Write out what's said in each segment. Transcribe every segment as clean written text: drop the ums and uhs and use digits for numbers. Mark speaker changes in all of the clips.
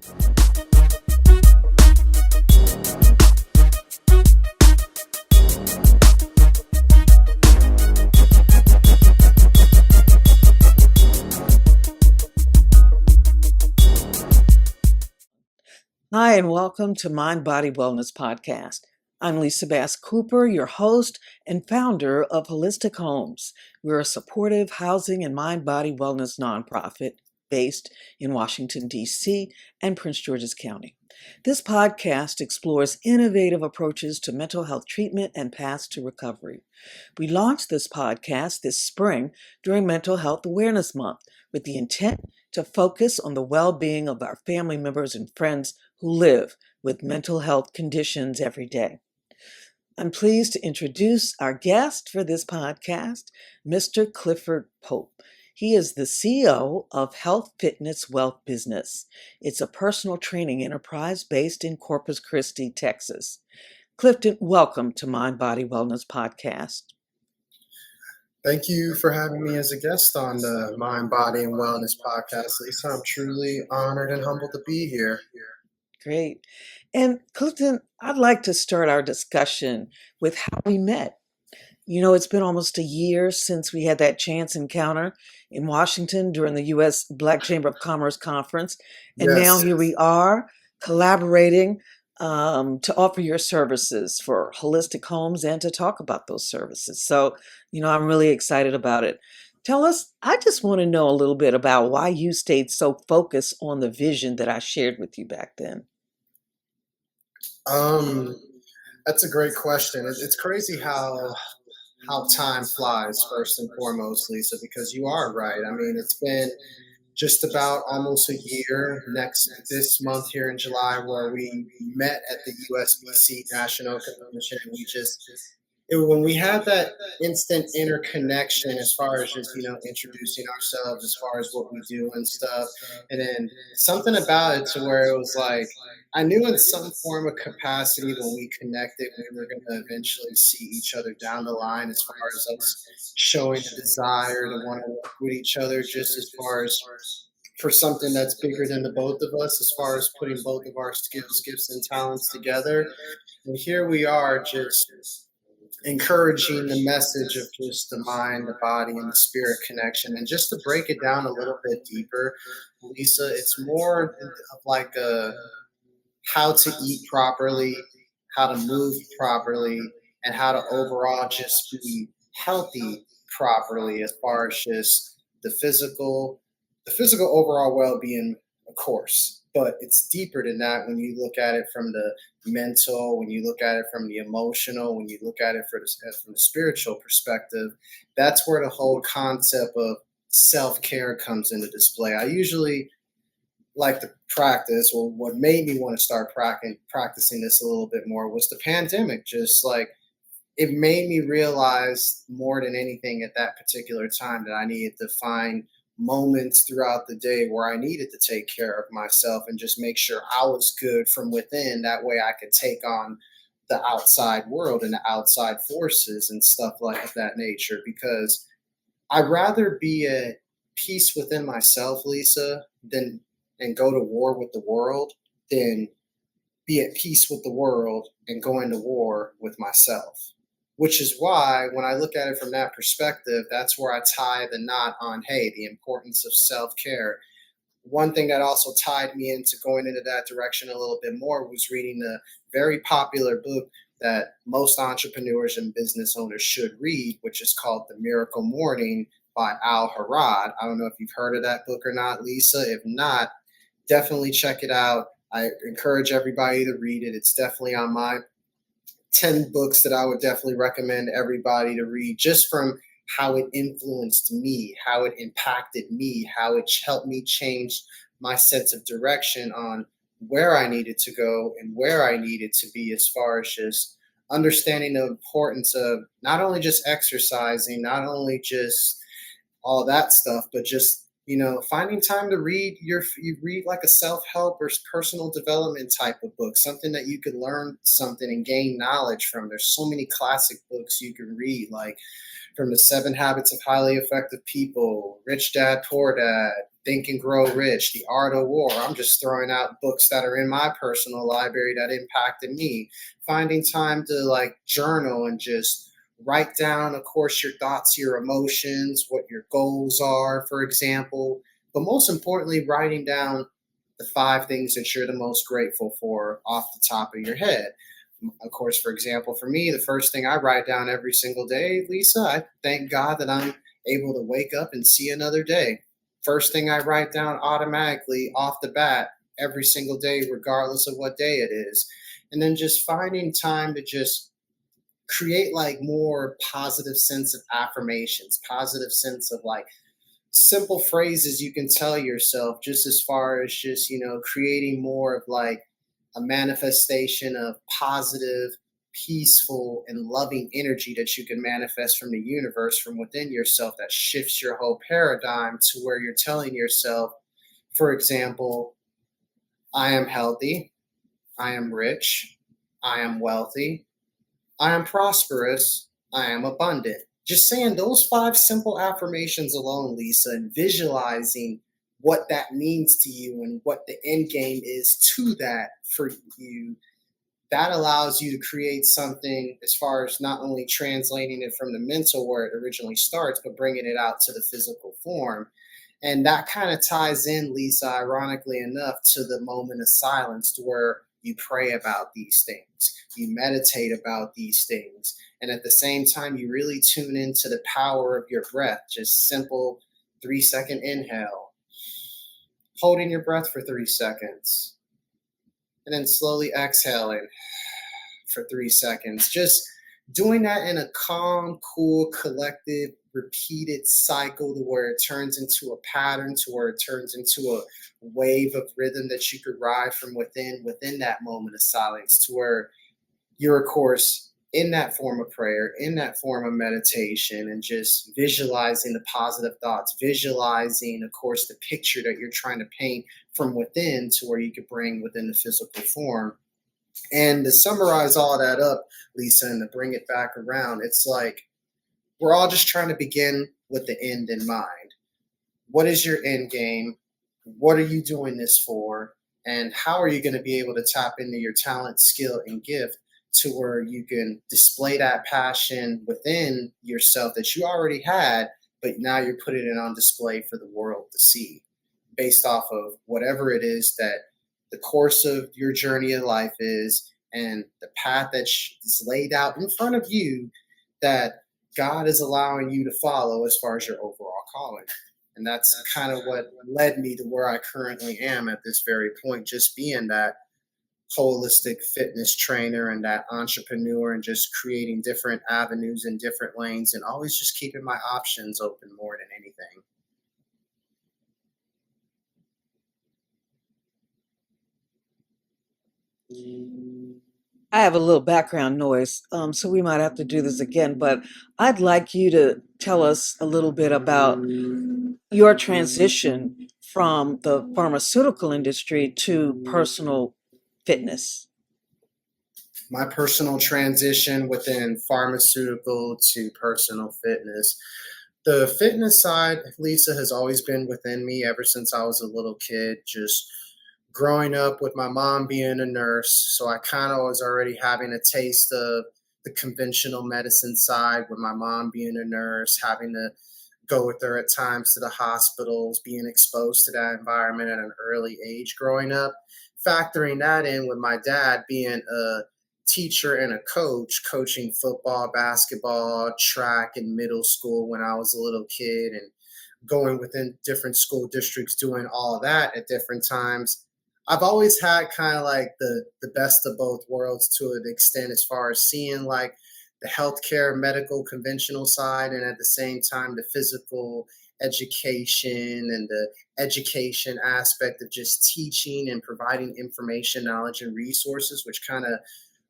Speaker 1: Hi, and welcome to Mind Body Wellness Podcast. I'm Lisa Bass Cooper, your host and founder of Holistic Homes. We're a supportive housing and mind body wellness nonprofit based in Washington, D.C. and Prince George's County. This podcast explores innovative approaches to mental health treatment and paths to recovery. We launched this podcast this spring during Mental Health Awareness Month with the intent to focus on the well-being of our family members and friends who live with mental health conditions every day. I'm pleased to introduce our guest for this podcast, Mr. Clifton Pope. He is the CEO of Health Fitness Wealth Business. It's a personal training enterprise based in Corpus Christi, Texas. Clifton, welcome to Mind Body Wellness Podcast.
Speaker 2: Thank you for having me as a guest on the Mind, Body, and Wellness Podcast, Lisa. I'm truly honored and humbled to be here.
Speaker 1: Great. And Clifton, I'd like to start our discussion with how we met. You know, it's been almost a year since we had that chance encounter in Washington during the U.S. Black Chamber of Commerce Conference. And now here we are collaborating to offer your services for holistic homes and to talk about those services. So, I'm really excited about it. Tell us, I just want to know a little bit about why you stayed so focused on the vision that I shared with you back then.
Speaker 2: That's a great question. It's crazy how time flies, first and foremost, Lisa, because you are right. I mean, it's been just about almost a year this month here in July where we met at the USBC National Convention, and when we had that instant interconnection as far as just introducing ourselves as far as what we do and stuff, and then something about it to where it was like I knew in some form of capacity when we connected we were going to eventually see each other down the line as far as us showing a desire to want to work with each other, just as far as for something that's bigger than the both of us, as far as putting both of our skills, gifts, and talents together. And here we are just encouraging the message of just the mind, the body, and the spirit connection. And just to break it down a little bit deeper, Lisa, it's more of like how to eat properly, how to move properly, and how to overall just be healthy properly as far as just the physical overall well-being, of course. But it's deeper than that when you look at it from the mental, when you look at it from the emotional, when you look at it from the spiritual perspective. That's where the whole concept of self-care comes into display. I usually like to practice, or what made me want to start practicing this a little bit more was the pandemic. Just like it made me realize more than anything at that particular time that I needed to find moments throughout the day where I needed to take care of myself and just make sure I was good from within. That way I could take on the outside world and the outside forces and stuff like that nature, because I'd rather be at peace within myself, Lisa, and go to war with the world than be at peace with the world and go into war with myself. Which is why when I look at it from that perspective, that's where I tie the knot on, hey, the importance of self-care. One thing that also tied me into going into that direction a little bit more was reading the very popular book that most entrepreneurs and business owners should read, which is called The Miracle Morning by Al Harad. I don't know if you've heard of that book or not, Lisa. If not, definitely check it out. I encourage everybody to read it. It's definitely on my 10 books that I would definitely recommend everybody to read, just from how it influenced me, how it impacted me, how it helped me change my sense of direction on where I needed to go and where I needed to be, as far as just understanding the importance of not only just exercising, not only just all that stuff, but just finding time to read you read like a self-help or personal development type of book, something that you could learn something and gain knowledge from. There's so many classic books you can read, like from the 7 Habits of Highly Effective People, Rich Dad, Poor Dad, Think and Grow Rich, The Art of War. I'm just throwing out books that are in my personal library that impacted me. Finding time to like journal and just write down, of course, your thoughts, your emotions, what your goals are, for example. But most importantly, writing down the 5 things that you're the most grateful for off the top of your head. Of course, for example, for me, the first thing I write down every single day, Lisa, I thank God that I'm able to wake up and see another day. First thing I write down automatically off the bat every single day, regardless of what day it is. And then just finding time to just create like more positive sense of affirmations, positive sense of like simple phrases you can tell yourself, just as far as just, creating more of like a manifestation of positive, peaceful, and loving energy that you can manifest from the universe, from within yourself, that shifts your whole paradigm to where you're telling yourself, for example, I am healthy, I am rich, I am wealthy, I am prosperous, I am abundant. Just saying those 5 simple affirmations alone, Lisa, and visualizing what that means to you and what the end game is to that for you, that allows you to create something as far as not only translating it from the mental where it originally starts, but bringing it out to the physical form. And that kind of ties in, Lisa, ironically enough, to the moment of silence, to where you pray about these things, you meditate about these things, and at the same time, you really tune into the power of your breath. Just simple 3-second inhale, holding your breath for 3 seconds, and then slowly exhaling for 3 seconds. Just doing that in a calm, cool, collective, repeated cycle to where it turns into a pattern, to where it turns into a wave of rhythm that you could ride from within that moment of silence, to where you're, of course, in that form of prayer, in that form of meditation, and just visualizing the positive thoughts, visualizing, of course, the picture that you're trying to paint from within to where you could bring within the physical form. And to summarize all that up, Lisa, and to bring it back around, it's like we're all just trying to begin with the end in mind. What is your end game? What are you doing this for? And how are you going to be able to tap into your talent, skill, and gift to where you can display that passion within yourself that you already had, but now you're putting it on display for the world to see based off of whatever it is that the course of your journey of life is, and the path that is laid out in front of you that God is allowing you to follow as far as your overall calling. And that's kind of what led me to where I currently am at this very point, just being that holistic fitness trainer and that entrepreneur, and just creating different avenues and different lanes, and always just keeping my options open more than anything.
Speaker 1: I have a little background noise, so we might have to do this again, but I'd like you to tell us a little bit about your transition from the pharmaceutical industry to personal fitness.
Speaker 2: My personal transition within pharmaceutical to personal fitness. The fitness side, Lisa, has always been within me ever since I was a little kid, just growing up with my mom being a nurse. So I kind of was already having a taste of the conventional medicine side, with my mom being a nurse, having to go with her at times to the hospitals, being exposed to that environment at an early age growing up. Factoring that in with my dad being a teacher and a coach, coaching football, basketball, track in middle school when I was a little kid, and going within different school districts, doing all of that at different times. I've always had kind of like the best of both worlds to an extent, as far as seeing like the healthcare, medical, conventional side, and at the same time the physical education and the education aspect of just teaching and providing information, knowledge, and resources, which kind of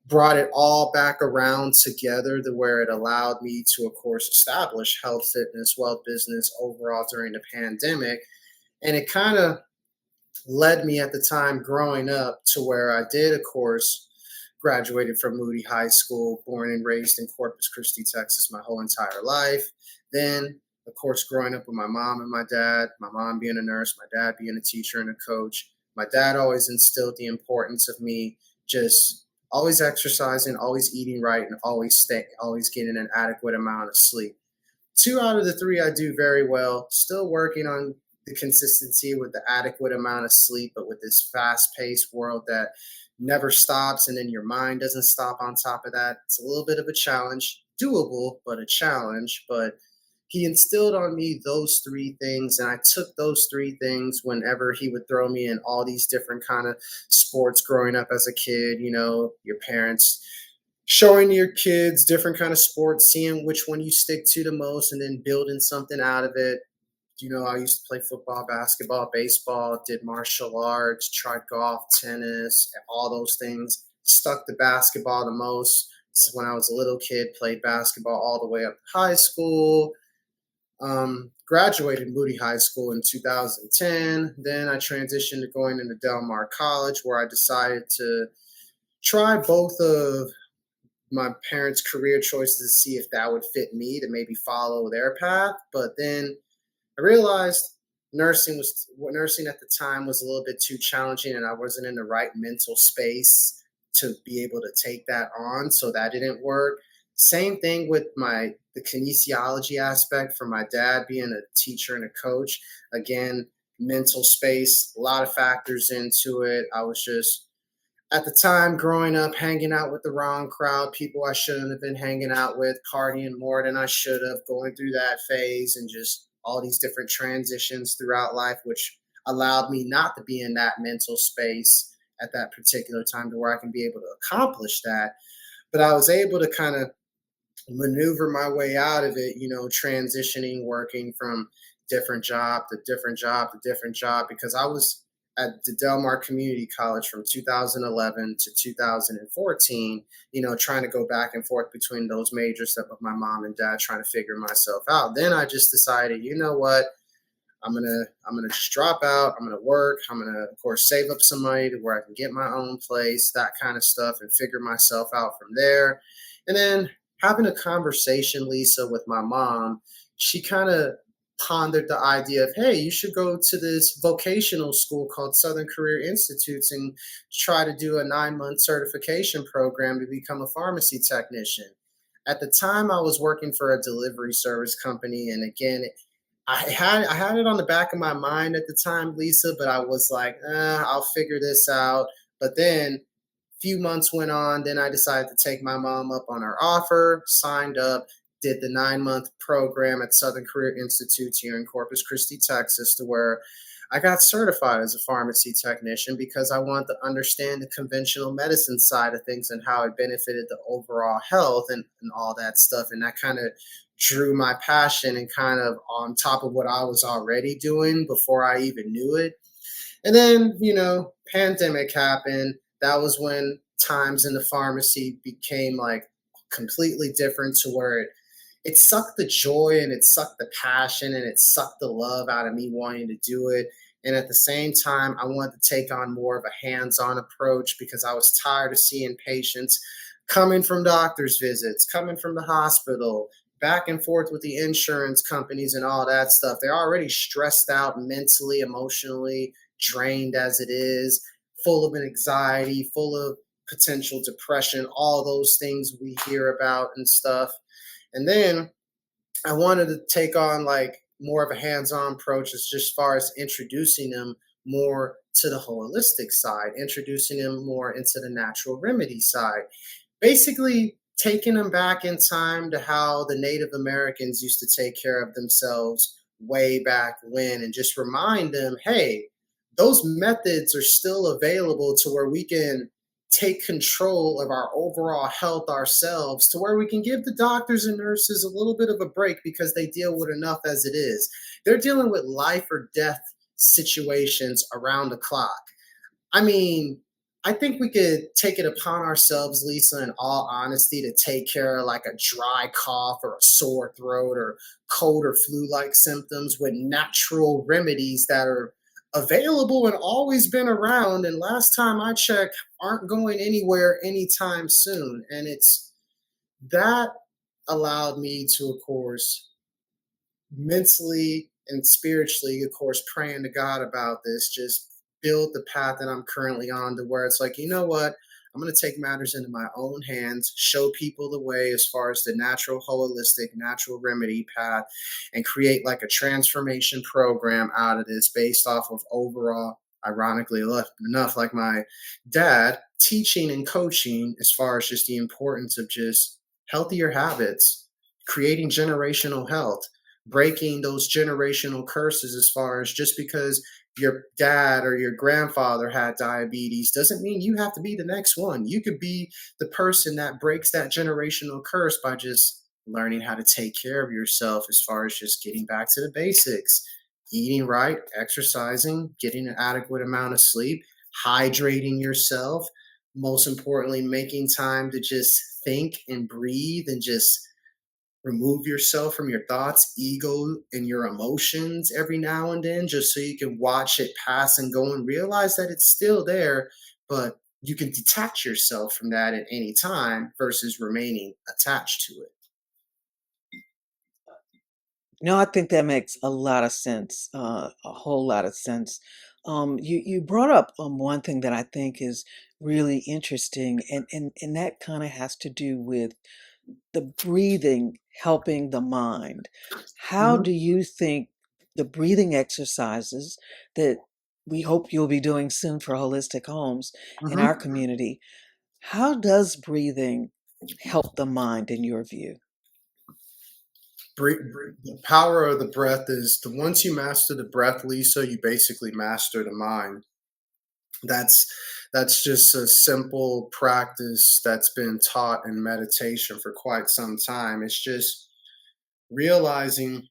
Speaker 2: brought it all back around together to where it allowed me to, of course, establish health, fitness, wealth, business overall during the pandemic. And it kind of led me at the time growing up to where I did, of course, graduated from Moody High School, born and raised in Corpus Christi, Texas, my whole entire life. Then, Of course, growing up with my mom and my dad, my mom being a nurse, my dad being a teacher and a coach, my dad always instilled the importance of me just always exercising, always eating right, and always getting an adequate amount of sleep. Two out of the three I do very well. Still working on the consistency with the adequate amount of sleep, but with this fast paced world that never stops, and then your mind doesn't stop on top of that, it's a little bit of a challenge. Doable, but a challenge. But he instilled on me those three things, and I took those three things whenever he would throw me in all these different kind of sports growing up as a kid. Your parents showing your kids different kind of sports, seeing which one you stick to the most, and then building something out of it. I used to play football, basketball, baseball, did martial arts, tried golf, tennis, all those things. Stuck to basketball the most. So when I was a little kid, played basketball all the way up to high school. Graduated Moody High School in 2010. Then I transitioned to going into Del Mar College, where I decided to try both of my parents' career choices to see if that would fit me to maybe follow their path. But then I realized nursing at the time was a little bit too challenging, and I wasn't in the right mental space to be able to take that on, so that didn't work. Same thing with the kinesiology aspect for my dad being a teacher and a coach. Again, mental space, a lot of factors into it. I was just at the time growing up hanging out with the wrong crowd, people I shouldn't have been hanging out with, partying more than I should have, going through that phase, and just all these different transitions throughout life, which allowed me not to be in that mental space at that particular time to where I can be able to accomplish that. But I was able to kind of maneuver my way out of it, transitioning, working from different job to different job to different job, because I was at the Del Mar Community College from 2011 to 2014, trying to go back and forth between those majors that with my mom and dad, trying to figure myself out. Then I just decided, you know what? I'm gonna just drop out. I'm gonna work. I'm gonna, of course, save up some money to where I can get my own place, that kind of stuff, and figure myself out from there. And then having a conversation, Lisa, with my mom, she kind of pondered the idea of, hey, you should go to this vocational school called Southern Career Institutes and try to do a 9-month certification program to become a pharmacy technician. At the time, I was working for a delivery service company, and again, I had it on the back of my mind at the time, Lisa, but I was like, I'll figure this out. But then few months went on, then I decided to take my mom up on her offer, signed up, did the 9-month program at Southern Career Institute here in Corpus Christi, Texas, to where I got certified as a pharmacy technician because I wanted to understand the conventional medicine side of things and how it benefited the overall health and all that stuff. And that kind of drew my passion and kind of on top of what I was already doing before I even knew it. And then, pandemic happened. That was when times in the pharmacy became like completely different, to where it sucked the joy and it sucked the passion and it sucked the love out of me wanting to do it. And at the same time, I wanted to take on more of a hands-on approach because I was tired of seeing patients coming from doctor's visits, coming from the hospital, back and forth with the insurance companies and all that stuff. They're already stressed out mentally, emotionally, drained as it is, full of anxiety, full of potential depression, all those things we hear about and stuff. And then I wanted to take on like more of a hands-on approach as just far as introducing them more to the holistic side, introducing them more into the natural remedy side. Basically taking them back in time to how the Native Americans used to take care of themselves way back when, and just remind them, hey, those methods are still available to where we can take control of our overall health ourselves, to where we can give the doctors and nurses a little bit of a break because they deal with enough as it is. They're dealing with life or death situations around the clock. I mean, I think we could take it upon ourselves, Lisa, in all honesty, to take care of like a dry cough or a sore throat or cold or flu-like symptoms with natural remedies that are available and always been around. And last time I checked, aren't going anywhere anytime soon. And it's that allowed me to, of course, mentally and spiritually, of course, praying to God about this, just build the path that I'm currently on to where it's like, you know what? I'm going to take matters into my own hands, show people the way as far as the natural, holistic, natural remedy path, and create like a transformation program out of this based off of overall, ironically enough, like my dad teaching and coaching as far as just the importance of just healthier habits, creating generational health, breaking those generational curses as far as just because your dad or your grandfather had diabetes doesn't mean you have to be the next one. You could be the person that breaks that generational curse by just learning how to take care of yourself as far as just getting back to the basics, eating right, exercising, getting an adequate amount of sleep, hydrating yourself, most importantly making time to just think and breathe and just remove yourself from your thoughts, ego, and your emotions every now and then, just so you can watch it pass and go and realize that it's still there, but you can detach yourself from that at any time versus remaining attached to it.
Speaker 1: No, I think that makes a lot of sense, a whole lot of sense. You brought up one thing that I think is really interesting, and that kind of has to do with the breathing helping the mind. How
Speaker 2: Mhm,
Speaker 1: do you think the breathing exercises that we hope you'll be doing soon for Holistic Homes in our
Speaker 2: mhm.
Speaker 1: community, how does breathing help the mind in your view?
Speaker 2: The power of the breath is the once you master the breath, Lisa, you basically master the mind. That's that's just a simple practice that's been taught in meditation for quite some time. It's just realizing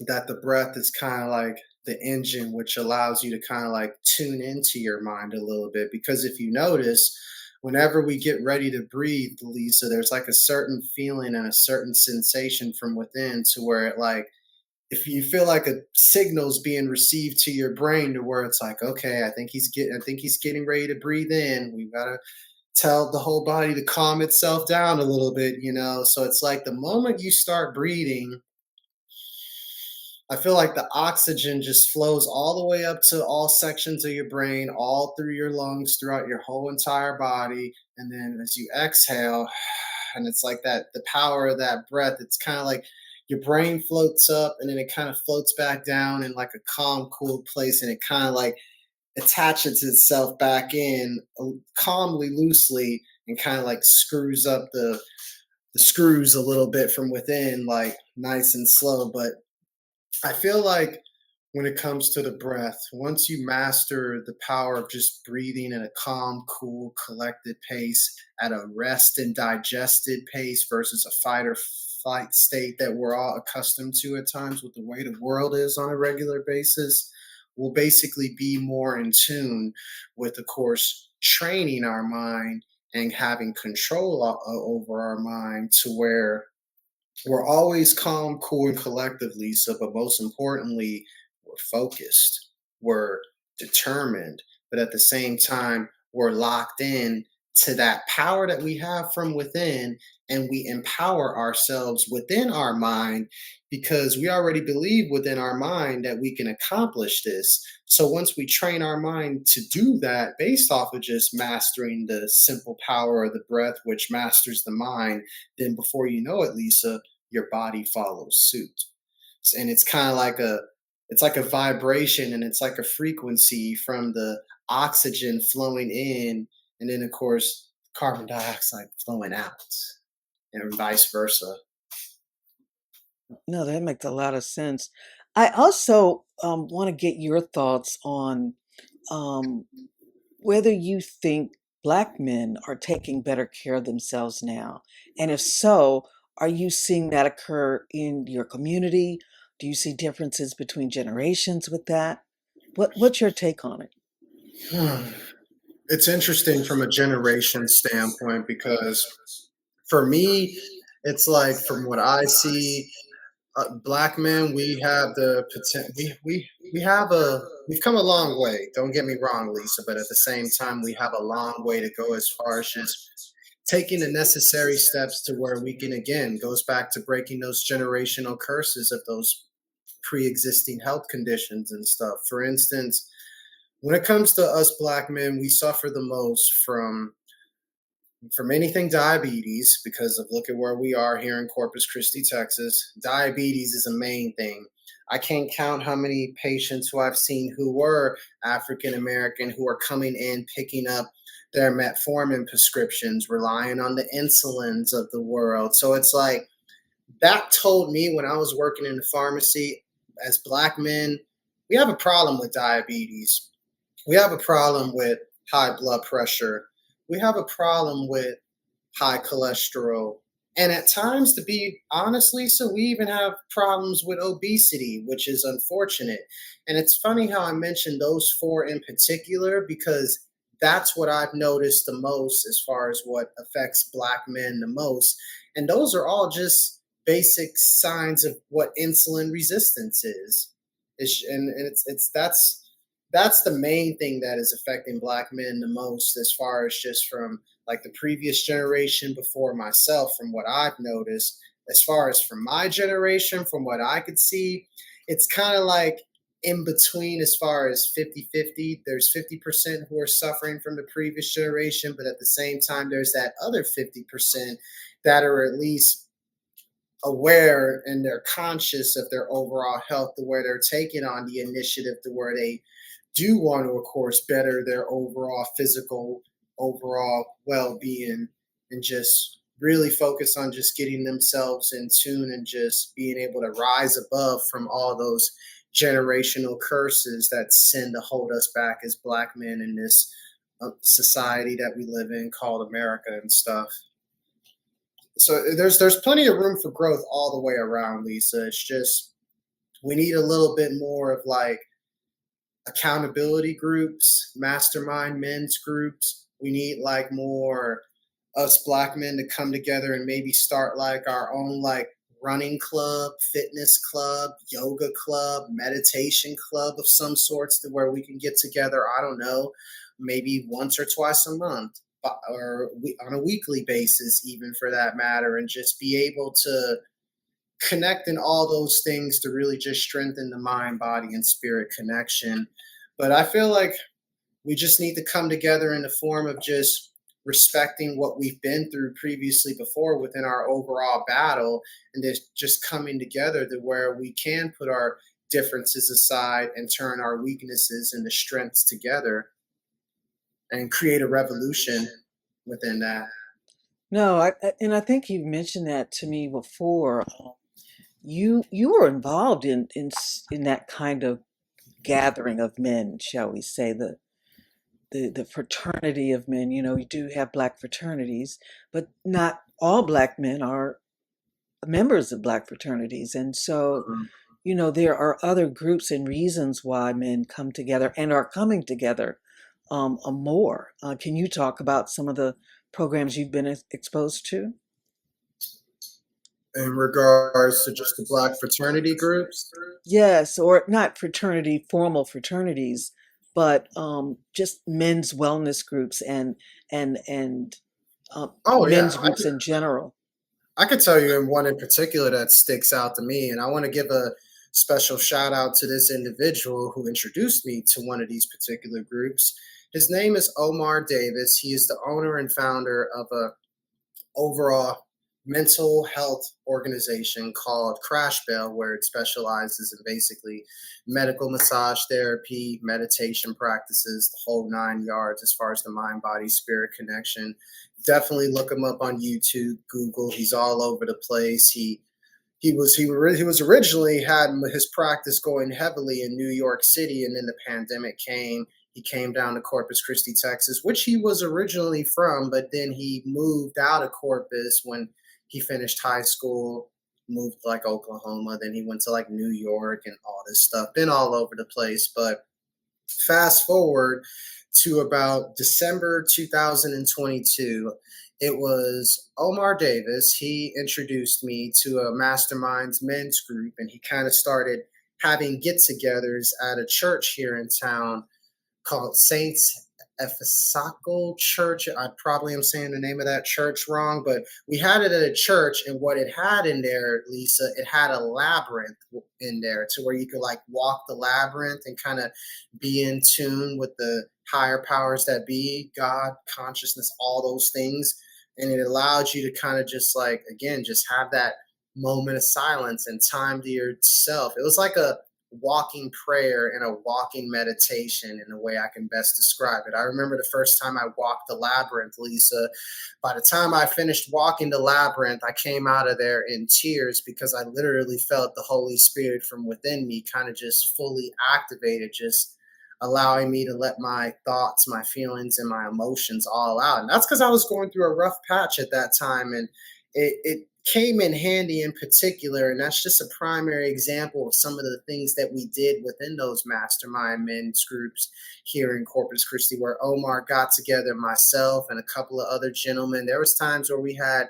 Speaker 2: that the breath is kind of like the engine which allows you to kind of like tune into your mind a little bit, because if you notice, whenever we get ready to breathe, Lisa, there's like a certain feeling and a certain sensation from within to where it like, if you feel like a signal's being received to your brain to where it's like, okay, I think he's getting ready to breathe in, we've got to tell the whole body to calm itself down a little bit, so it's like the moment you start breathing, I feel like the oxygen just flows all the way up to all sections of your brain, all through your lungs, throughout your whole entire body. And then as you exhale, and it's like that, the power of that breath, it's kind of like your brain floats up and then it kind of floats back down in like a calm, cool place. And it kind of like attaches itself back in calmly, loosely, and kind of like screws up the screws a little bit from within, like nice and slow. But I feel like when it comes to the breath, once you master the power of just breathing at a calm, cool, collected pace, at a rest and digested pace versus a fight or flight state that we're all accustomed to at times with the way the world is on a regular basis, we'll basically be more in tune with, of course, training our mind and having control over our mind to where we're always calm, cool, and collective, Lisa, but most importantly, we're focused, we're determined, but at the same time, we're locked in to that power that we have from within, and we empower ourselves within our mind because we already believe within our mind that we can accomplish this. So once we train our mind to do that based off of just mastering the simple power of the breath, which masters the mind, then before you know it, Lisa, your body follows suit. And it's like a vibration and it's like a frequency from the oxygen flowing in, and then of course carbon dioxide flowing out, and vice versa.
Speaker 1: No, that makes a lot of sense. I also want to get your thoughts on um, whether you think Black men are taking better care of themselves now. And if so, are you seeing that occur in your community? Do you see differences between generations with that? What's your take on it?
Speaker 2: It's interesting from a generation standpoint because for me, it's like from what I see, black men, we have the potential. We have a we've come a long way. Don't get me wrong, Lisa, but at the same time, we have a long way to go as far as just taking the necessary steps to where we can again goes back to breaking those generational curses of those pre-existing health conditions and stuff. For instance, when it comes to us black men, we suffer the most from anything diabetes because of look at where we are here in Corpus Christi, Texas. Diabetes is a main thing. I can't count how many patients who I've seen who were African American who are coming in picking up their metformin prescriptions, relying on the insulins of the world. So it's like that told me when I was working in the pharmacy as black men, we have a problem with diabetes. We have a problem with high blood pressure. We have a problem with high cholesterol. And at times, to be honest, Lisa, we even have problems with obesity, which is unfortunate. And it's funny how I mentioned those four in particular, because that's what I've noticed the most as far as what affects black men the most. And those are all just basic signs of what insulin resistance is. And it's that's the main thing that is affecting black men the most as far as just from like the previous generation before myself, from what I've noticed. As far as from my generation, from what I could see, it's kind of like in between as far as 50-50. There's 50% who are suffering from the previous generation, but at the same time there's that other 50% that are at least aware and they're conscious of their overall health, to where they're taking on the initiative, to where they do want to, of course, better their overall physical, overall well-being, and just really focus on just getting themselves in tune and just being able to rise above from all those generational curses that tend to hold us back as black men in this society that we live in called America and stuff. So there's plenty of room for growth all the way around, Lisa. It's just we need a little bit more of like accountability groups, mastermind men's groups. We need like more us black men to come together and maybe start like our own like running club, fitness club, yoga club, meditation club of some sorts, to where we can get together, I don't know, maybe once or twice a month, or on a weekly basis, even for that matter, and just be able to connect in all those things to really just strengthen the mind, body, and spirit connection. But I feel like we just need to come together in the form of just respecting what we've been through previously before within our overall battle, and just coming together to where we can put our differences aside and turn our weaknesses into strengths together and create a revolution within that.
Speaker 1: No, and I think you mentioned that to me before. You were involved in that kind of gathering of men, shall we say, the fraternity of men. You know, you do have black fraternities, but not all black men are members of black fraternities. And so,
Speaker 2: Mhm.
Speaker 1: you know, there are other groups and reasons why men come together and are coming together more. Can you talk about some of the programs you've been exposed to?
Speaker 2: In regards to just the black fraternity groups.
Speaker 1: Yes, or not fraternity, formal fraternities, but just men's wellness groups and
Speaker 2: Oh yeah,
Speaker 1: men's groups in general.
Speaker 2: I could tell you in one in particular that sticks out to me, and I want to give a special shout out to this individual who introduced me to one of these particular groups. His name is Omar Davis. He is the owner and founder of a overall mental health organization called Crash Bell, where it specializes in basically medical massage therapy, meditation practices, the whole nine yards as far as the mind, body, spirit connection. Definitely look him up on YouTube, Google. He's all over the place. He was originally had his practice going heavily in New York City, and then the pandemic came. He came down to Corpus Christi, Texas, which he was originally from, but then he moved out of Corpus when he finished high school, moved to like Oklahoma, then he went to like New York and all this stuff. Been all over the place, but fast forward to about December 2022. It was Omar Davis. He introduced me to a masterminds men's group, and he kind of started having get togethers at a church here in town called Saints Ephesacal Church. I probably am saying the name of that church wrong, but we had it at a church, and what it had in there, Lisa, it had a labyrinth in there to where you could like walk the labyrinth and kind of be in tune with the higher powers that be, God, consciousness, all those things. And it allowed you to kind of just like, again, just have that moment of silence and time to yourself. It was like a walking prayer and a walking meditation in the way I can best describe it. I remember the first time I walked the labyrinth, Lisa. By the time I finished walking the labyrinth, I came out of there in tears because I literally felt the Holy Spirit from within me kind of just fully activated, just allowing me to let my thoughts, my feelings, and my emotions all out. And that's because I was going through a rough patch at that time. And it came in handy in particular. And that's just a primary example of some of the things that we did within those mastermind men's groups here in Corpus Christi, where Omar got together, myself, and a couple of other gentlemen. There was times where we had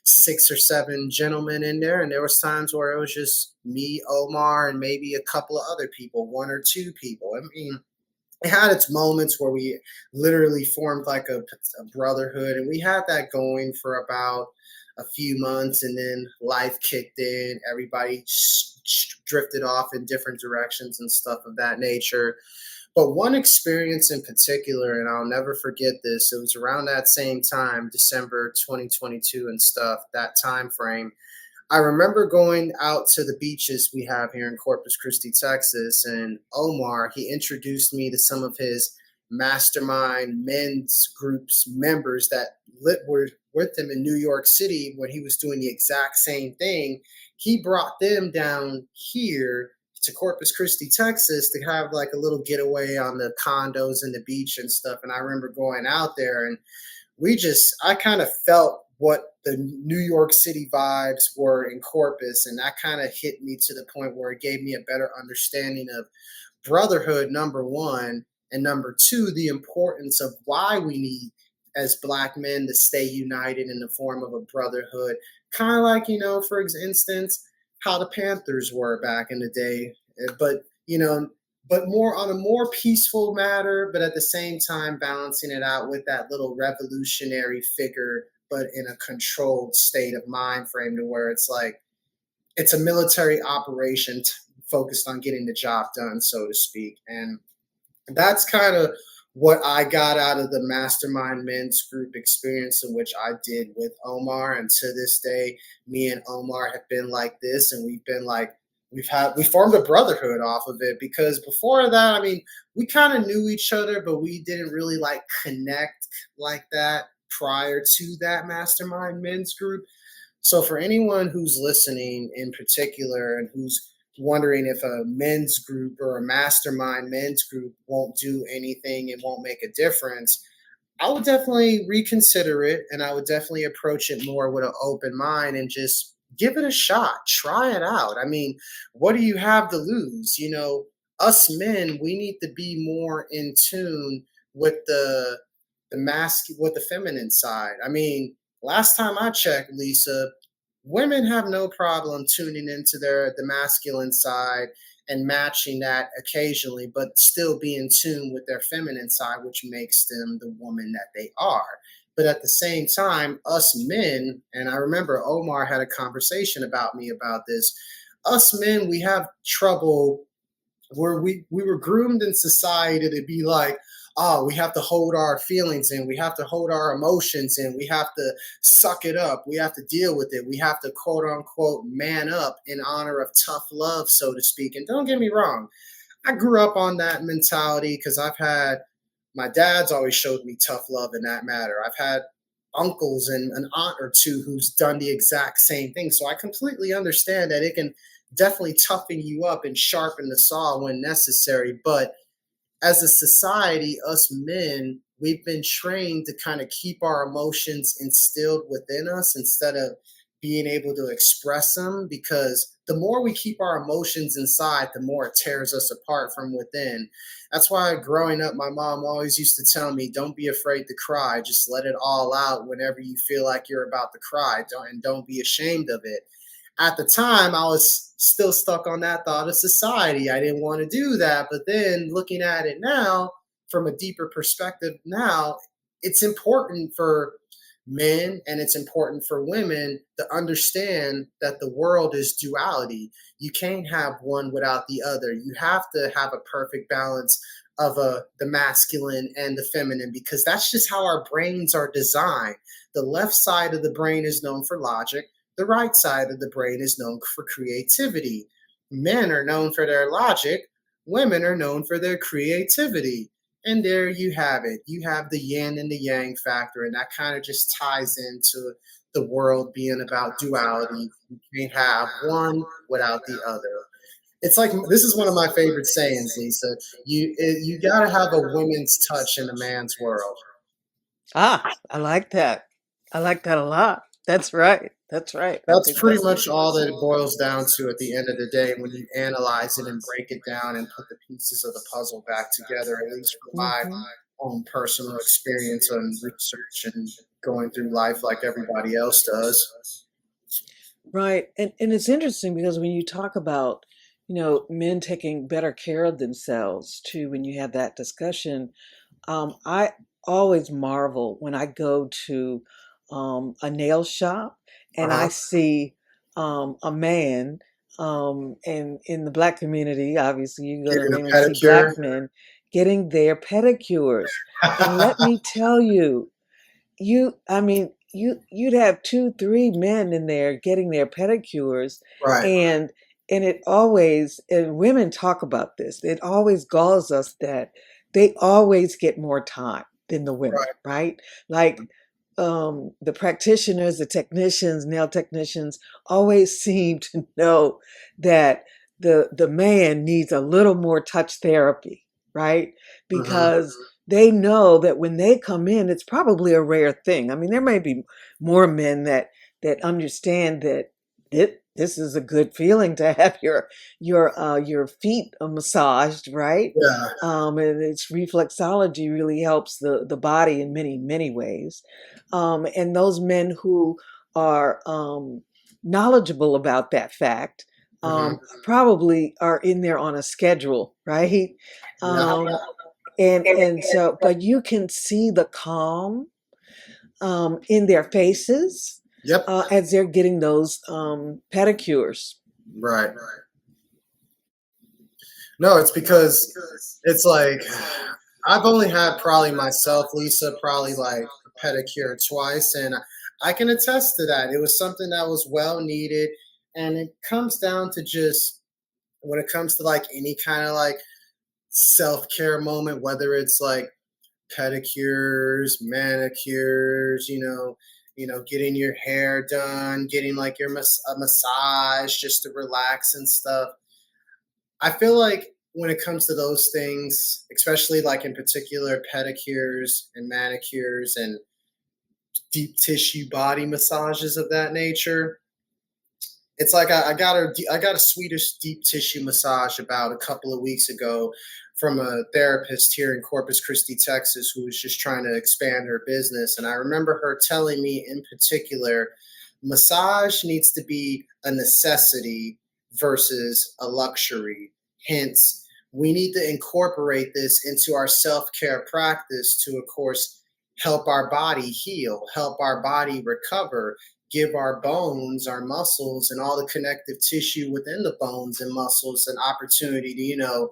Speaker 2: 6 or 7 gentlemen in there, and there was times where it was just me, Omar, and maybe a couple of other people, 1 or 2 people. I mean, it had its moments where we literally formed like a brotherhood, and we had that going for about a few months, and then life kicked in. Everybody drifted off in different directions and stuff of that nature. But one experience in particular, and I'll never forget this, it was around that same time, December 2022 and stuff, that time frame. I remember going out to the beaches we have here in Corpus Christi, Texas, and Omar, he introduced me to some of his mastermind men's groups members that were with him in New York City when he was doing the exact same thing. He brought them down here to Corpus Christi, Texas to have like a little getaway on the condos and the beach and stuff. And I remember going out there, and I kind of felt what the New York City vibes were in Corpus. And that kind of hit me to the point where it gave me a better understanding of brotherhood, number one, and number two, the importance of why we need as Black men to stay united in the form of a brotherhood. Kind of like, for instance, how the Panthers were back in the day. But, but more on a more peaceful matter, but at the same time balancing it out with that little revolutionary figure, but in a controlled state of mind frame, to where it's like it's a military operation focused on getting the job done, so to speak. And that's kind of what I got out of the mastermind men's group experience, in which I did with Omar. And to this day, me and Omar have been like this, and we've been like, we formed a brotherhood off of it. Because before that, I mean, we kind of knew each other, but we didn't really like connect like that prior to that mastermind men's group. So for anyone who's listening in particular, and who's wondering if a men's group or a mastermind men's group won't do anything and won't make a difference, I would definitely reconsider it, and I would definitely approach it more with an open mind and just give it a shot. Try it out. I mean, what do you have to lose? Us men, we need to be more in tune with with the feminine side. I mean, last time I checked, Lisa, women have no problem tuning into the masculine side and matching that occasionally, but still be in tune with their feminine side, which makes them the woman that they are. But at the same time, us men, and I remember Omar had a conversation about me about this, us men, we have trouble where we were groomed in society to be like, oh, we have to hold our feelings in, we have to hold our emotions in, we have to suck it up, we have to deal with it, we have to quote unquote man up in honor of tough love, so to speak. And don't get me wrong, I grew up on that mentality because my dad's always showed me tough love in that matter. I've had uncles and an aunt or two who's done the exact same thing. So I completely understand that it can definitely toughen you up and sharpen the saw when necessary. But as a society, us men, we've been trained to kind of keep our emotions instilled within us instead of being able to express them, because the more we keep our emotions inside, the more it tears us apart from within. That's why growing up, my mom always used to tell me, don't be afraid to cry. Just let it all out whenever you feel like you're about to cry. Don't be ashamed of it. At the time, I was still stuck on that thought of society. I didn't want to do that. But then looking at it now, from a deeper perspective now, it's important for men and it's important for women to understand that the world is duality. You can't have one without the other. You have to have a perfect balance of the masculine and the feminine, because that's just how our brains are designed. The left side of the brain is known for logic, the right side of the brain is known for creativity. Men are known for their logic, women are known for their creativity. And there you have it. You have the yin and the yang factor, and that kind of just ties into the world being about duality. You can't have one without the other. It's like, this is one of my favorite sayings, Lisa. You got to have a women's touch in a man's world.
Speaker 1: Ah, I like that. I like that a lot. That's right. That's right. I
Speaker 2: That's
Speaker 1: think
Speaker 2: pretty
Speaker 1: that's
Speaker 2: much all that it boils down to at the end of the day when you analyze it and break it down and put the pieces of the puzzle back together, at least from my
Speaker 1: hmm
Speaker 2: own personal experience and research and going through life like everybody else does.
Speaker 1: right. And it's interesting because when you talk about, men taking better care of themselves too, when you have that discussion, I always marvel when I go to a nail shop
Speaker 2: Uh
Speaker 1: and I
Speaker 2: huh.
Speaker 1: see a man, and in the black community, obviously, you go to a
Speaker 2: Getting
Speaker 1: name
Speaker 2: a
Speaker 1: and see black
Speaker 2: pedicure.
Speaker 1: men getting their pedicures. And let me tell you, you'd have two, three men in there getting their pedicures,
Speaker 2: Right.
Speaker 1: and it always, and women talk about this, it always galls us that they always get more time than the women,
Speaker 2: Right.
Speaker 1: right? Like the practitioners, the technicians, nail technicians always seem to know that the man needs a little more touch therapy, right?
Speaker 2: Mm-hmm.
Speaker 1: Because they know that when they come in, it's probably a rare thing. I mean, there may be more men that understand that this is a good feeling to have your feet massaged, right?
Speaker 2: Yeah.
Speaker 1: And its reflexology really helps the body in many many ways. And those men who are knowledgeable about that fact
Speaker 2: Mm-hmm.
Speaker 1: probably are in there on a schedule, right?
Speaker 2: Yeah.
Speaker 1: Um, and so, but you can see the calm in their faces
Speaker 2: Yep.
Speaker 1: as they're getting those pedicures.
Speaker 2: Right. No, it's because it's like I've only had probably myself, Lisa, probably like a pedicure twice, and I can attest to that. It was something that was well needed, and it comes down to just when it comes to like any kind of like self care moment, whether it's like pedicures, manicures, getting your hair done, getting like a massage just to relax and stuff. I feel like when it comes to those things, especially like in particular pedicures and manicures and deep tissue body massages of that nature, it's like I got a Swedish deep tissue massage about a couple of weeks ago from a therapist here in Corpus Christi, Texas, who was just trying to expand her business. And I remember her telling me in particular, massage needs to be a necessity versus a luxury. Hence, we need to incorporate this into our self care practice to, of course, help our body heal, help our body recover, give our bones, our muscles, and all the connective tissue within the bones and muscles an opportunity to,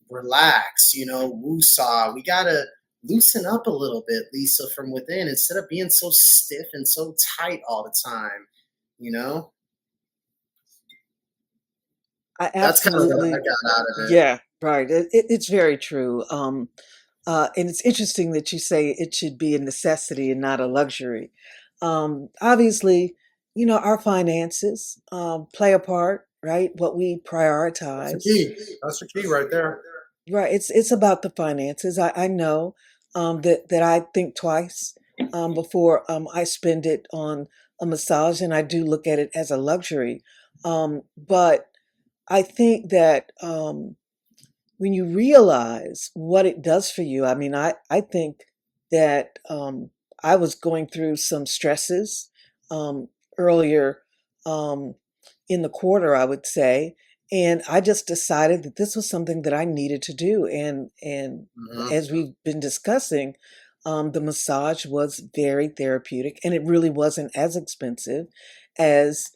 Speaker 2: relax, woosah. We got to loosen up a little bit, Lisa, from within instead of being so stiff and so tight all the time, you know?
Speaker 1: I
Speaker 2: That's kind of what I
Speaker 1: absolutely,
Speaker 2: got out of it.
Speaker 1: yeah, right. It's very true. And it's interesting that you say it should be a necessity and not a luxury. Obviously, our finances play a part, right? What we
Speaker 2: That's the
Speaker 1: prioritize.
Speaker 2: key. That's the key right there.
Speaker 1: Right. It's about the finances. I know that I think twice before I spend it on a massage, and I do look at it as a luxury. But I think that when you realize what it does for you, I mean, I think that I was going through some stresses um, earlier um, in the quarter, I would say. And I just decided that this was something that I needed to do. And
Speaker 2: Hmm.
Speaker 1: as we've been discussing, the massage was very therapeutic, and it really wasn't as expensive as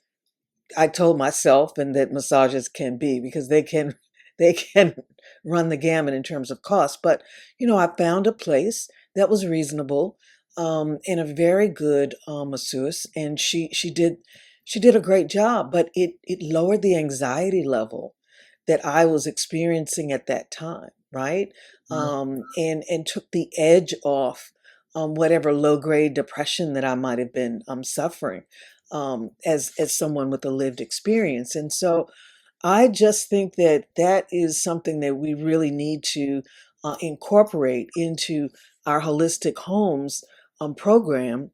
Speaker 1: I told myself and that massages can be, because they can run the gamut in terms of cost. But I found a place that was reasonable, and a very good masseuse, and she did a great job. But it lowered the anxiety level that I was experiencing at that time, right? And took the edge off whatever low grade depression that I might have been suffering, as someone with a lived experience. And so I just think that that is something that we really need to incorporate into our holistic homes program,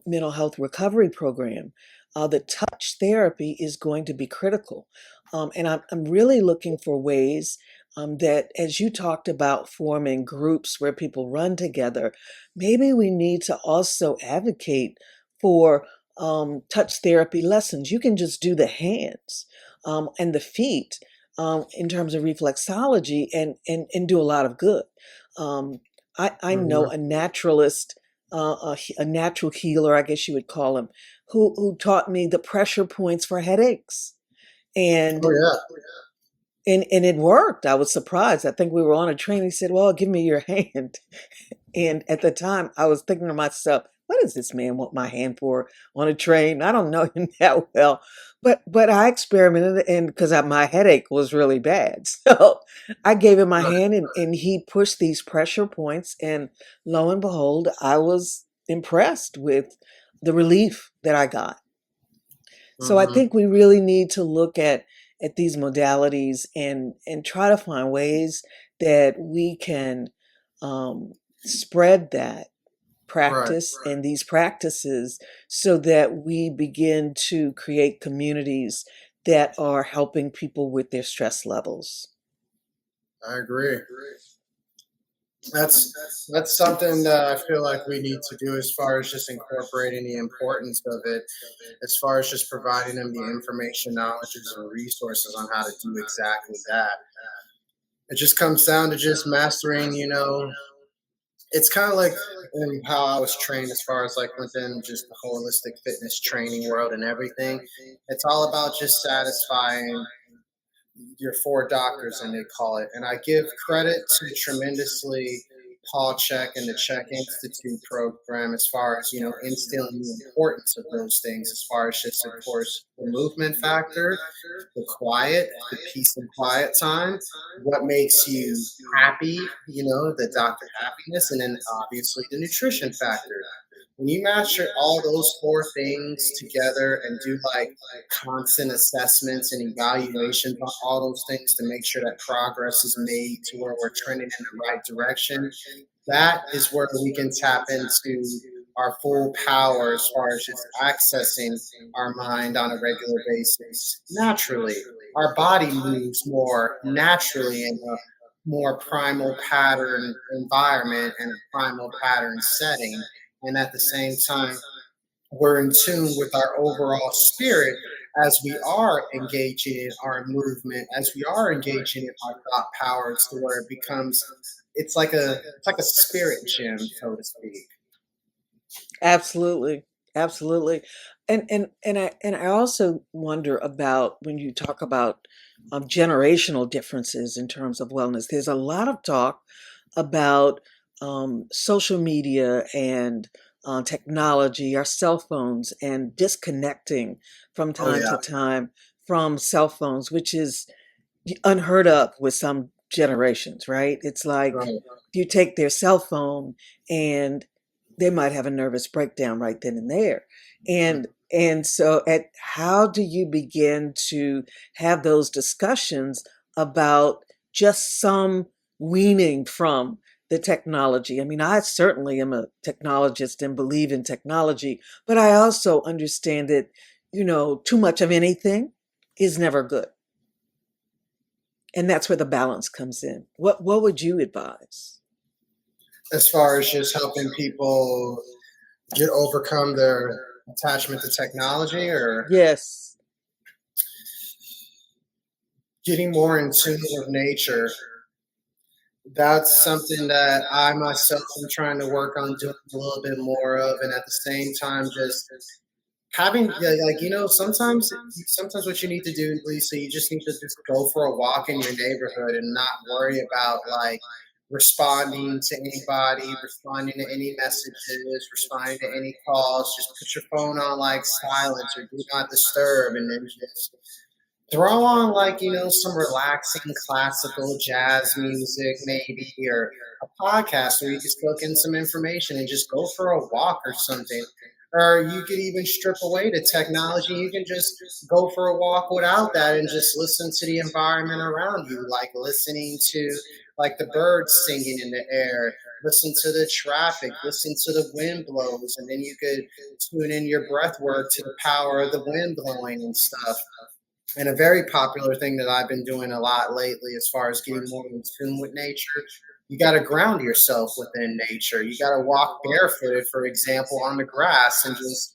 Speaker 1: mental health recovery program. The touch therapy is going to be critical. And I'm really looking for ways that, as you talked about forming groups where people run together, maybe we need to also advocate for touch therapy lessons. You can just do the hands and the feet in terms of reflexology, and do a lot of good. Um, I know
Speaker 2: Hmm.
Speaker 1: a naturalist, a natural healer, I guess you would call him, who taught me the pressure points for headaches.
Speaker 2: Oh
Speaker 1: And
Speaker 2: yeah.
Speaker 1: and it worked. I was surprised. I think we were on a train. He said, "Well, give me your hand." And at the time, I was thinking to myself, what does this man want my hand for on a train? I don't know him that well. But I experimented, and because my headache was really bad. So I gave him my
Speaker 2: Right.
Speaker 1: hand, and he pushed these pressure points. And lo and behold, I was impressed with the relief that I got. So I
Speaker 2: Hmm.
Speaker 1: think we really need to look at these modalities, and try to find ways that we can spread that
Speaker 2: Right.
Speaker 1: practice and these practices, so that we begin to create communities that are helping people with their stress levels.
Speaker 2: I agree. That's something that I feel like we need to do as far as just incorporating the importance of it, as far as just providing them the information, knowledges, and resources on how to do exactly that. It just comes down to just mastering, it's kind of like how I was trained as far as like within just the holistic fitness training world and everything. It's all about just satisfying your four doctors, and they call it. And I give credit to tremendously Paul Check and the Check Institute program as far as instilling the importance of those things, as far as just of course the movement factor, the quiet, the peace and quiet time, what makes you happy, the doctor happiness, and then obviously the nutrition factor. When you master all those four things together and do like constant assessments and evaluations on all those things to make sure that progress is made to where we're trending in the right direction, that is where we can tap into our full power as far as just accessing our mind on a regular basis naturally. Our body moves more naturally in a more primal pattern environment and a primal pattern setting. And at the same time, we're in tune with our overall spirit as we are engaging in our movement, as we are engaging in our thought powers to where it becomes it's like a spirit gym, so to speak.
Speaker 1: Absolutely. Absolutely. And I also wonder about, when you talk about generational differences in terms of wellness. There's a lot of talk about social media and technology, our cell phones, and disconnecting from
Speaker 2: Oh
Speaker 1: time
Speaker 2: yeah.
Speaker 1: to time from cell phones, which is unheard of with some generations, right? It's like
Speaker 2: Right.
Speaker 1: you take their cell phone, and they might have a nervous breakdown right then and there. And so, how do you begin to have those discussions about just some weaning from the technology? I mean, I certainly am a technologist and believe in technology, but I also understand that, too much of anything is never good. And that's where the balance comes in. What would you advise?
Speaker 2: As far as just helping people get overcome their attachment to technology, or
Speaker 1: Yes.
Speaker 2: getting more in tune with nature, that's something that I myself am trying to work on doing a little bit more of, and at the same time, just having like sometimes what you need to do, Lisa, you just need to just go for a walk in your neighborhood and not worry about like responding to anybody, responding to any messages, responding to any calls. Just put your phone on like silence or do not disturb, and then just throw on like some relaxing classical jazz music maybe, or a podcast where you can soak in some information and just go for a walk or something. Or you could even strip away the technology. You can just go for a walk without that and just listen to the environment around you, like listening to like the birds singing in the air, listen to the traffic, listen to the wind blows, and then you could tune in your breath work to the power of the wind blowing and stuff. And a very popular thing that I've been doing a lot lately, as far as getting more in tune with nature, you got to ground yourself within nature. You got to walk barefooted, for example, on the grass, and just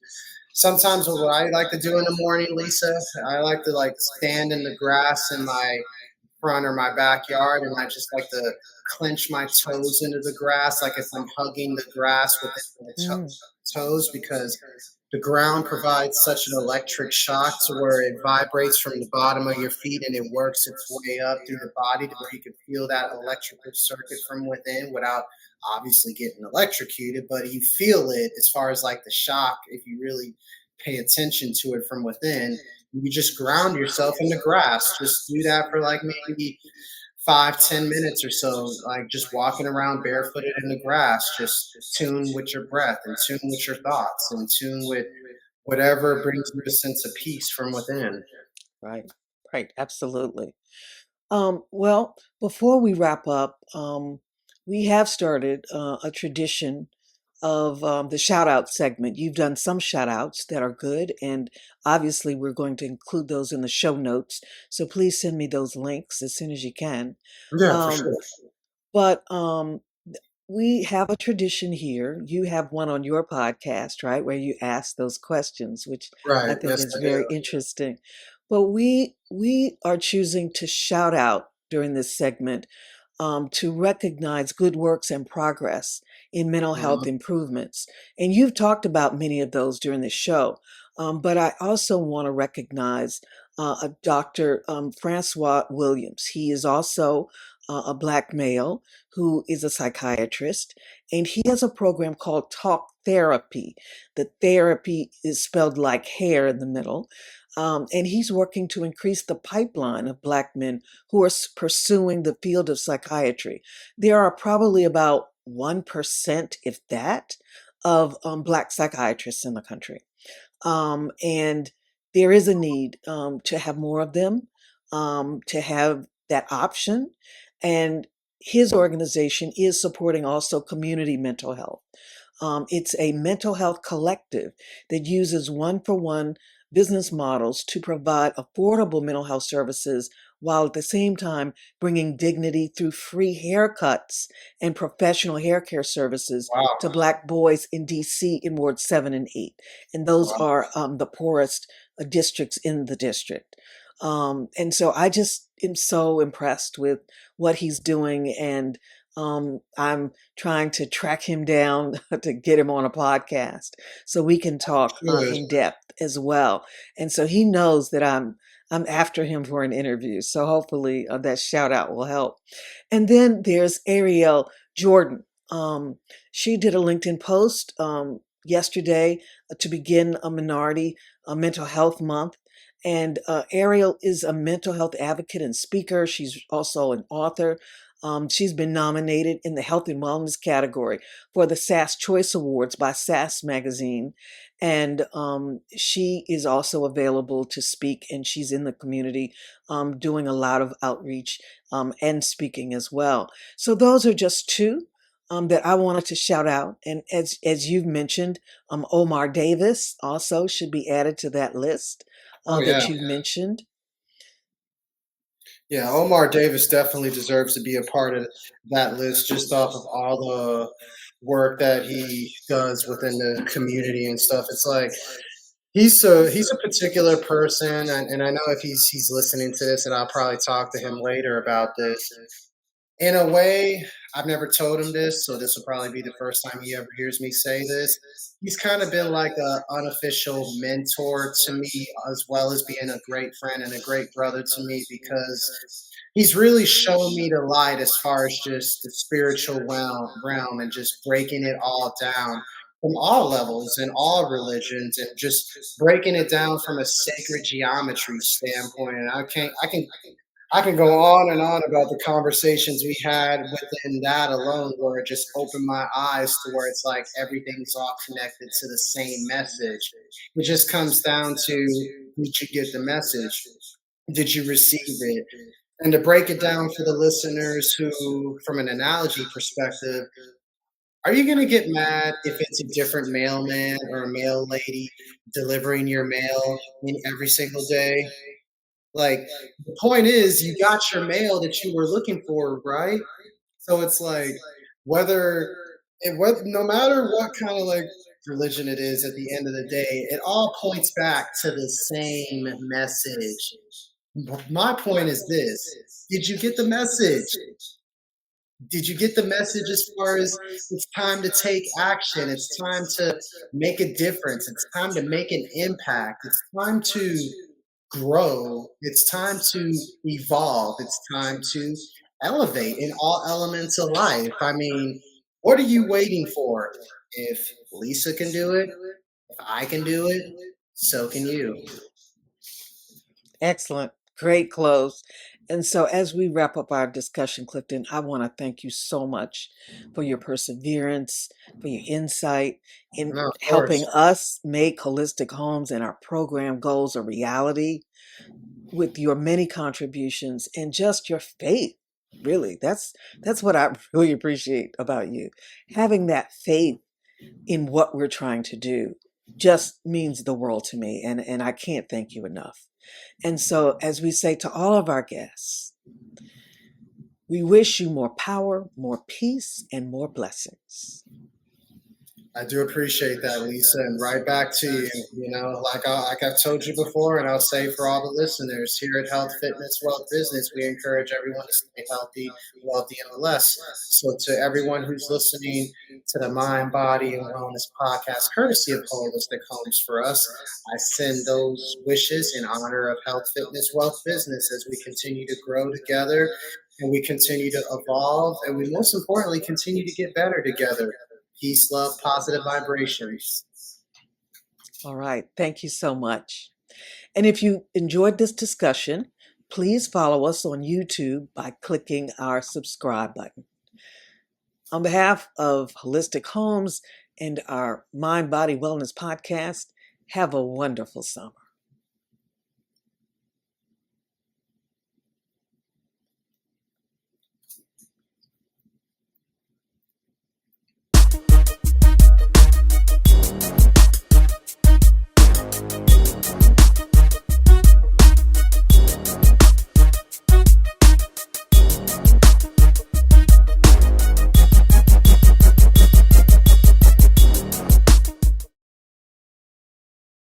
Speaker 2: sometimes what I like to do in the morning, Lisa, I like to like stand in the grass in my front or my backyard, and I just like to clench my toes into the grass, like if I'm hugging the grass with my
Speaker 1: Mm,
Speaker 2: toes, because the ground provides such an electric shock to where it vibrates from the bottom of your feet and it works its way up through the body to where you can feel that electrical circuit from within without obviously getting electrocuted, but you feel it as far as like the shock if you really pay attention to it from within. You just ground yourself in the grass. Just do that for like maybe 5, 10 minutes or so, like just walking around barefooted in the grass, just tune with your breath and tune with your thoughts and tune with whatever brings you a sense of peace from within.
Speaker 1: right, right, absolutely. Well, before we wrap up, we have started a tradition of the shout out segment. You've done some shout outs that are good, and obviously, we're going to include those in the show notes. So please send me those links as soon as you can.
Speaker 2: Yeah, for
Speaker 1: Um,
Speaker 2: sure.
Speaker 1: but we have a tradition here. You have one on your podcast, right, where you ask those questions, which I
Speaker 2: Right.
Speaker 1: think
Speaker 2: Yes,
Speaker 1: is
Speaker 2: I
Speaker 1: very
Speaker 2: do.
Speaker 1: interesting. But we are choosing to shout out during this segment to recognize good works and progress in mental health
Speaker 2: Mhm.
Speaker 1: improvements. And you've talked about many of those during the show. But I also want to recognize a Dr. Francois Williams. He is also a Black male who is a psychiatrist, and he has a program called Talk Therapy. The therapy is spelled like hair in the middle. And he's working to increase the pipeline of Black men who are pursuing the field of psychiatry. There are probably about 1%, if that, of Black psychiatrists in the country. And there is a need to have more of them, to have that option. And his organization is supporting also community mental health. It's a mental health collective that uses one for one business models to provide affordable mental health services while at the same time bringing dignity through free haircuts and professional hair care services
Speaker 2: Wow.
Speaker 1: to Black boys in DC in Ward 7 and 8. And those
Speaker 2: Wow.
Speaker 1: are the poorest districts in the district. And so I just am so impressed with what he's doing. And I'm trying to track him down to get him on a podcast so we can talk
Speaker 2: Good.
Speaker 1: in depth as well. And so he knows that I'm after him for an interview. So hopefully that shout out will help. And then there's Ariel Jordan. She did a LinkedIn post yesterday to begin a minority mental health month. And Ariel is a mental health advocate and speaker. She's also an author. She's been nominated in the health and wellness category for the SAS Choice Awards by SAS Magazine. And she is also available to speak, and she's in the community doing a lot of outreach and speaking as well. So those are just two that I wanted to shout out. And as you've mentioned, Omar Davis also should be added to that list
Speaker 2: Oh yeah.
Speaker 1: that you've mentioned.
Speaker 2: Yeah, Omar Davis definitely deserves to be a part of that list just off of all the work that he does within the community and stuff. It's like He's a particular person, and I know if he's listening to this, and I'll probably talk to him later about this. In a way, I've never told him this, so this will probably be the first time he ever hears me say this. He's kind of been like a unofficial mentor to me, as well as being a great friend and a great brother to me, because he's really shown me the light as far as just the spiritual realm and just breaking it all down from all levels and all religions and just breaking it down from a sacred geometry standpoint. And I can go on and on about the conversations we had within that alone, where it just opened my eyes to where it's like everything's all connected to the same message. It just comes down to, did you get the message? Did you receive it? And to break it down for the listeners who, from an analogy perspective, are you going to get mad if it's a different mailman or a mail lady delivering your mail in every single day? Like, the point is, you got your mail that you were looking for, right? So it's like, no matter what kind of like religion it is, at the end of the day, it all points back to the same message. My point is this: did you get the message? Did you get the message as far as it's time to take action? It's time to make a difference. It's time to make an impact. It's time to grow. It's time to evolve. It's time to elevate in all elements of life. I mean, what are you waiting for? If Lisa can do it, if I can do it, so can you.
Speaker 1: Excellent. Great close. And so, as we wrap up our discussion, Clifton, I want to thank you so much for your perseverance, for your insight in
Speaker 2: No, of
Speaker 1: helping
Speaker 2: course.
Speaker 1: us make holistic homes and our program goals a reality with your many contributions and just your faith. Really, that's what I really appreciate about you. Having that faith in what we're trying to do just means the world to me, and I can't thank you enough. And so, as we say to all of our guests, we wish you more power, more peace, and more blessings.
Speaker 2: I do appreciate that, Lisa, and right back to you. Like I've told you before, and I'll say for all the listeners here at Health, Fitness, Wealth, Business, we encourage everyone to stay healthy, wealthy, and blessed. So, to everyone who's listening to the Mind, Body, and Wellness podcast, courtesy of Holistic Homes for Us, I send those wishes in honor of Health, Fitness, Wealth, Business as we continue to grow together and we continue to evolve, and we most importantly continue to get better together. Peace, love, positive vibrations.
Speaker 1: All right. Thank you so much. And if you enjoyed this discussion, please follow us on YouTube by clicking our subscribe button. On behalf of Holistic Homes and our Mind Body Wellness podcast, have a wonderful summer.